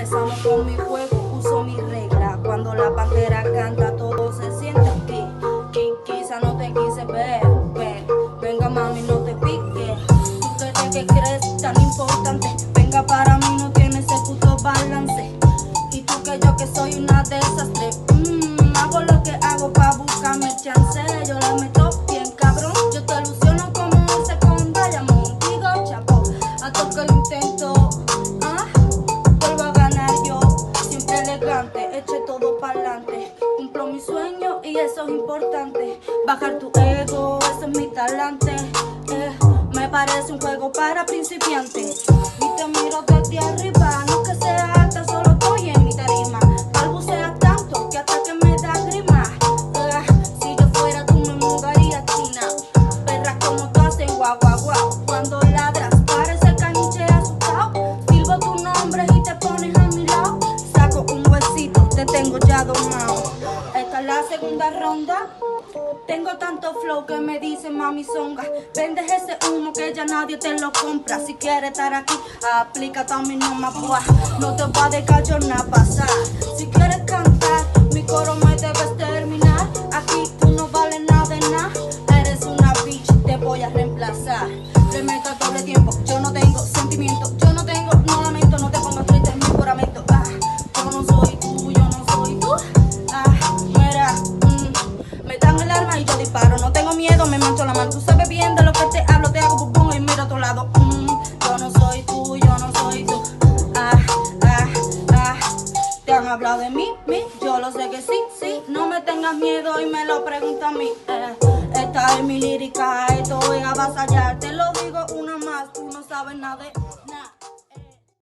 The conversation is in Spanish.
Empezamos con mi juego, uso mi regla. Cuando la pantera canta, todo se siente aquí. Y quizá no te quise ver. Venga mami, no te piques. Tú que crees tan importante. Venga, para mí no tiene ese puto balance. Y tú que yo que soy una desastre. Hago lo que hago pa' buscarme chance. Yo le meto bien cabrón. Yo te ilusiono como ese con Diamond. Digo chapo, a todo que lo intento. Vuelvo a ganar yo. Siempre elegante, eche todo pa'lante. Cumplo mi sueño y eso es importante. Bajar tu ego, ese es mi talante. Me parece un juego para principiantes. Y te miro desde arriba, no que sea alta, solo estoy en mi tarima. Balbucea tanto que hasta que me da grima. Si yo fuera tú me mudaría a China. Perras como tú hacen guau guau guau. Cuando ladras parece caniche asustado. Silbo tu nombre y te pones a mi lado. Saco un huesito, te tengo ya domado. Esta es la segunda ronda. Tengo tanto flow que me dicen mami zonga. Vendes ese humo que ya nadie te lo compra. Si quieres estar aquí, aplica también no más buah. No te va a dejar yo nada pasar. Si quieres cantar, mi coro me debes terminar. Aquí tú no vales nada de nada. Eres una bitch, te voy a reemplazar. Le meto a doble tiempo, yo no tengo sentimiento. Yo no tengo, no lamento, no te pongas triste en mi juramento. Yo no soy tú, yo no soy tú. Mira, me dan el arma y yo disparo. No tengo miedo, me mancho la mano. Tú sabes bien de lo que te hablo, te hago bubón y miro a tu lado. Yo no soy tú, yo no soy tú. Te han hablado de mí, yo lo sé que sí. No me tengas miedo y me lo pregunta a mí. Esta es mi lírica, esto es avasallar. Te lo digo una más, tú no sabes nada de...